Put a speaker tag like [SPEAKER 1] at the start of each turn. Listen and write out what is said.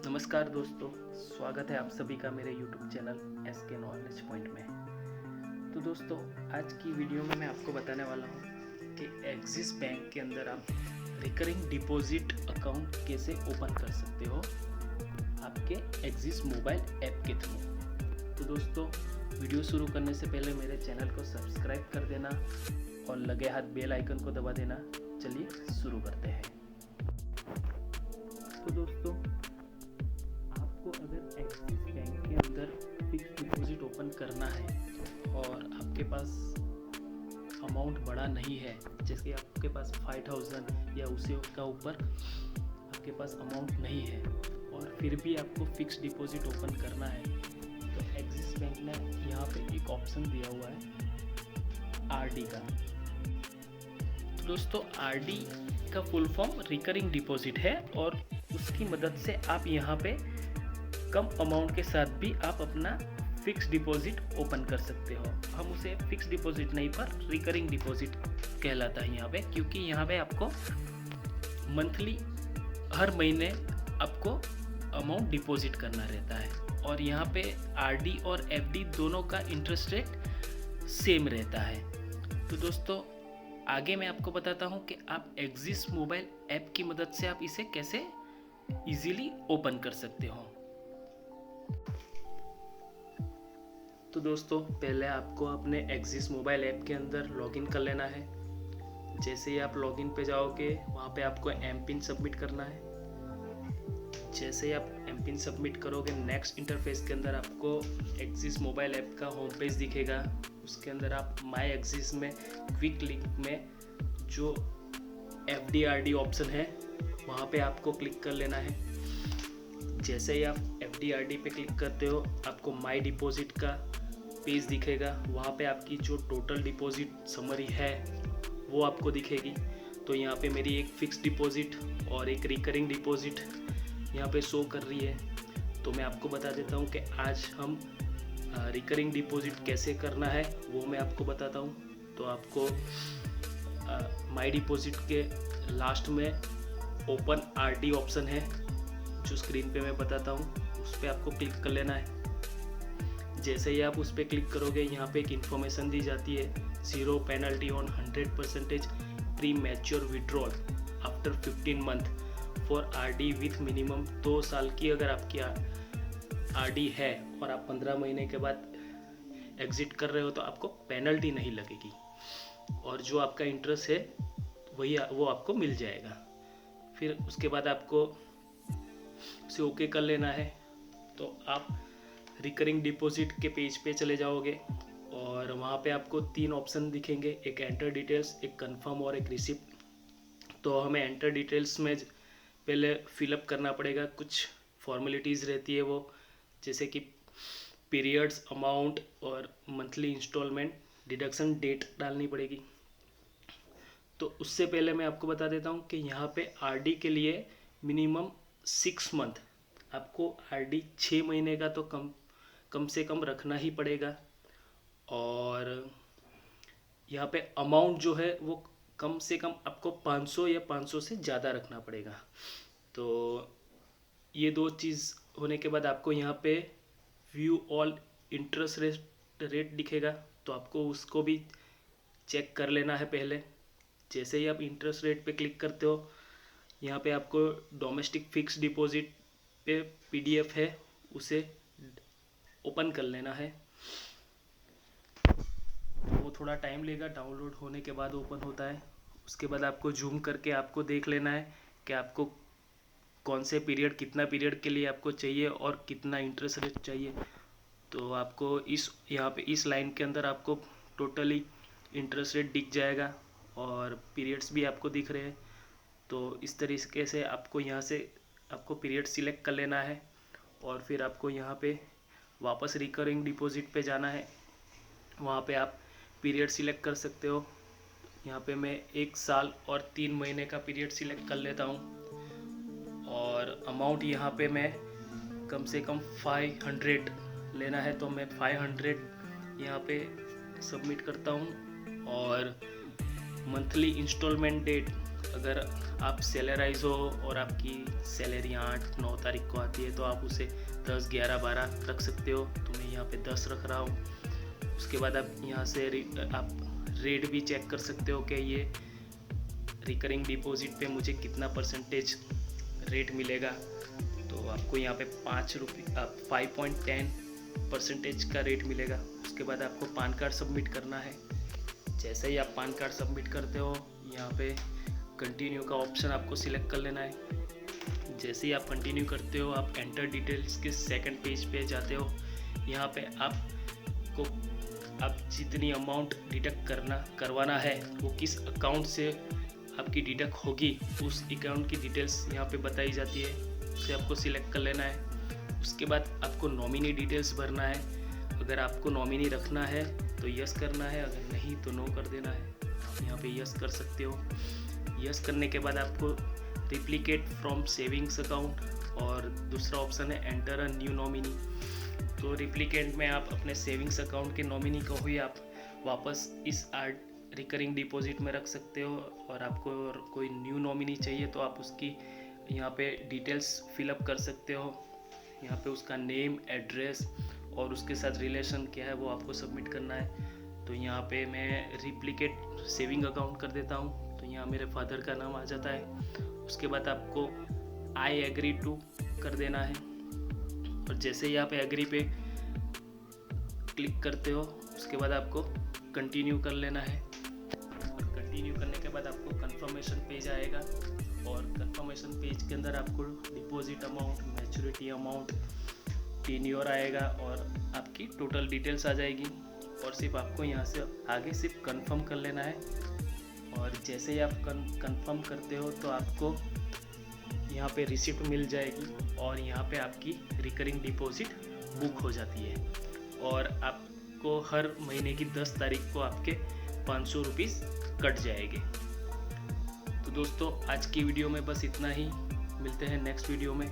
[SPEAKER 1] नमस्कार दोस्तों, स्वागत है आप सभी का मेरे YouTube channel SK knowledge point में। तो दोस्तों, आज की वीडियो में मैं आपको बताने वाला हूँ कि एक्सिस बैंक के अंदर आप रिकरिंग डिपॉजिट अकाउंट कैसे ओपन कर सकते हो आपके एक्सिस मोबाइल ऐप के थ्रू। तो दोस्तों, वीडियो शुरू करने से पहले मेरे चैनल को सब्सक्राइब कर देना और लगे हाथ बेल आइकन को दबा देना। चलिए शुरू करते हैं। तो दोस्तों, आपको अगर एक्सिस बैंक के अंदर फिक्स डिपॉजिट ओपन करना है और आपके पास अमाउंट बड़ा नहीं है, जैसे आपके पास 5000 या उससे का ऊपर आपके पास अमाउंट नहीं है और फिर भी आपको फिक्स डिपॉजिट ओपन करना है, तो एक्सिस बैंक ने यहाँ पे एक ऑप्शन दिया हुआ है आरडी का। तो दोस्तों, आरडी का फुल फॉर्म रिकरिंग डिपॉजिट है और उसकी मदद से आप यहाँ पे कम अमाउंट के साथ भी आप अपना फिक्स डिपॉजिट ओपन कर सकते हो। हम उसे फिक्स डिपॉजिट नहीं पर रिकरिंग डिपॉजिट कहलाता है यहाँ पे, क्योंकि यहाँ पे आपको मंथली हर महीने आपको अमाउंट डिपॉजिट करना रहता है और यहाँ पे आरडी और एफडी दोनों का इंटरेस्ट रेट सेम रहता है। तो दोस्तों, आगे मैं आपको बताता हूँ कि आप एक्सिस मोबाइल ऐप की मदद से आप इसे कैसे इजीली ओपन कर सकते हो। तो दोस्तों, पहले आपको अपने एक्सिस मोबाइल ऐप के अंदर लॉगिन कर लेना है। जैसे ही आप लॉगिन पे जाओगे, वहाँ पे आपको एम पिन सबमिट करना है। जैसे ही आप एम पिन सबमिट करोगे, नेक्स्ट इंटरफेस के अंदर आपको एक्सिस मोबाइल ऐप का होम पेज दिखेगा। उसके अंदर आप माई एक्सिस में क्विक लिंक में जो FD/RD ऑप्शन है, वहाँ पे आपको क्लिक कर लेना है। जैसे ही आप FD/RD पे क्लिक करते हो, आपको माई डिपॉजिट का पेज दिखेगा। वहाँ पे आपकी जो टोटल डिपॉजिट समरी है वो आपको दिखेगी। तो यहाँ पे मेरी एक फिक्स डिपॉजिट और एक रिकरिंग डिपॉजिट यहाँ पे शो कर रही है। तो मैं आपको बता देता हूँ कि आज हम रिकरिंग डिपॉजिट कैसे करना है वो मैं आपको बताता हूँ। तो आपको माई डिपॉजिट के लास्ट में ओपन आरडी ऑप्शन है जो स्क्रीन पे मैं बताता हूँ, उस पर आपको क्लिक कर लेना है। जैसे ही आप उस पर क्लिक करोगे, यहाँ पे एक इन्फॉर्मेशन दी जाती है, 0 penalty on 100% pre mature withdrawal after 15 month for RD with minimum 2 साल की अगर आपकी आरडी है और आप 15 महीने के बाद एग्जिट कर रहे हो तो आपको पेनल्टी नहीं लगेगी और जो आपका इंटरेस्ट है वही वो आपको मिल जाएगा। फिर उसके बाद आपको उसे ओके कर लेना है। तो आप रिकरिंग डिपॉजिट के पेज पे चले जाओगे और वहाँ पे आपको 3 ऑप्शन दिखेंगे, एक एंटर डिटेल्स, एक कंफर्म और एक रिसिप्ट। तो हमें एंटर डिटेल्स में पहले फिलअप करना पड़ेगा, कुछ फॉर्मेलिटीज़ रहती है वो, जैसे कि पीरियड्स, अमाउंट और मंथली इंस्टॉलमेंट, डिडक्शन डेट डालनी पड़ेगी। तो उससे पहले मैं आपको बता देता हूँ कि यहाँ पे आरडी के लिए मिनिमम 6 मंथ, आपको आरडी 6 महीने का तो कम से कम रखना ही पड़ेगा। और यहाँ पे अमाउंट जो है वो कम से कम आपको 500 या 500 से ज़्यादा रखना पड़ेगा। तो ये 2 चीज़ होने के बाद आपको यहाँ पे व्यू ऑल इंटरेस्ट रेट दिखेगा, तो आपको उसको भी चेक कर लेना है पहले। जैसे ही आप इंटरेस्ट रेट पे क्लिक करते हो, यहाँ पे आपको डोमेस्टिक फिक्स डिपॉजिट पे PDF है, उसे ओपन कर लेना है। वो थोड़ा टाइम लेगा, डाउनलोड होने के बाद ओपन होता है। उसके बाद आपको जूम करके आपको देख लेना है कि आपको कौन से पीरियड, कितना पीरियड के लिए आपको चाहिए और कितना इंटरेस्ट रेट चाहिए। तो आपको यहाँ पे इस लाइन के अंदर आपको टोटली इंटरेस्ट रेट दिख जाएगा और पीरियड्स भी आपको दिख रहे हैं। तो इस तरीके से आपको यहाँ से आपको पीरियड सिलेक्ट कर लेना है और फिर आपको यहाँ पे वापस रिकरिंग डिपॉजिट पे जाना है। वहाँ पे आप पीरियड सिलेक्ट कर सकते हो। यहाँ पे मैं 1 साल और 3 महीने का पीरियड सिलेक्ट कर लेता हूँ और अमाउंट यहाँ पे मैं कम से कम 500 लेना है, तो मैं 500 यहाँ पे सबमिट करता हूँ। और मंथली इंस्टॉलमेंट डेट अगर आप सैलराइज हो और आपकी सैलरी 8-9 तारीख को आती है तो आप उसे 10, 11, 12 रख सकते हो। तो मैं यहाँ पे 10 रख रहा हूँ। उसके बाद आप यहाँ से आप रेट भी चेक कर सकते हो कि ये रिकरिंग डिपॉजिट पे मुझे कितना परसेंटेज रेट मिलेगा। तो आपको यहाँ पे 5.10% का रेट मिलेगा। उसके बाद आपको पैन कार्ड सबमिट करना है। जैसे ही आप पैन कार्ड सबमिट करते हो, यहाँ पे कंटिन्यू का ऑप्शन आपको सिलेक्ट कर लेना है। जैसे ही आप कंटिन्यू करते हो, आप एंटर डिटेल्स के सेकंड पेज पे जाते हो। यहाँ पे आपको आप जितनी अमाउंट डिडक्ट करवाना है वो किस अकाउंट से आपकी डिडक्ट होगी, उस अकाउंट की डिटेल्स यहाँ पे बताई जाती है। उसे आपको सिलेक्ट कर लेना है। उसके बाद आपको नॉमिनी डिटेल्स भरना है। अगर आपको नॉमिनी रखना है तो यस करना है, अगर नहीं तो नो कर देना है। यहाँ पे यस कर सकते हो। यस करने के बाद आपको रिप्लिकेट फ्रॉम सेविंग्स अकाउंट और दूसरा ऑप्शन है एंटर अ न्यू नॉमिनी। तो रिप्लिकेट में आप अपने सेविंग्स अकाउंट के नॉमिनी को ही आप वापस इस रिकरिंग डिपॉजिट में रख सकते हो। और आपको कोई न्यू नॉमिनी चाहिए तो आप उसकी यहाँ पे डिटेल्स फिलअप कर सकते हो। यहाँ पे उसका नेम, एड्रेस और उसके साथ रिलेशन क्या है वो आपको सबमिट करना है। तो यहाँ पे मैं रिप्लिकेट सेविंग अकाउंट कर देता हूँ। तो यहाँ मेरे फादर का नाम आ जाता है। उसके बाद आपको आई एग्री टू कर देना है। और जैसे ही आप एग्री पे क्लिक करते हो, उसके बाद आपको कंटिन्यू कर लेना है। और कंटिन्यू करने के बाद आपको कंफर्मेशन पेज आएगा। और कंफर्मेशन पेज के अंदर आपको deposit amount, maturity amount, tenure आएगा और आपकी टोटल डिटेल्स आ जाएगी। और सिर्फ आपको यहाँ से आगे सिर्फ कंफर्म कर लेना है। और जैसे ही आप कंफर्म करते हो तो आपको यहाँ पे रिसिप्ट मिल जाएगी और यहाँ पे आपकी रिकरिंग डिपॉजिट बुक हो जाती है। और आपको हर महीने की 10 तारीख को आपके 500 रुपीज़ कट जाएंगे। तो दोस्तों, आज की वीडियो में बस इतना ही। मिलते हैं नेक्स्ट वीडियो में।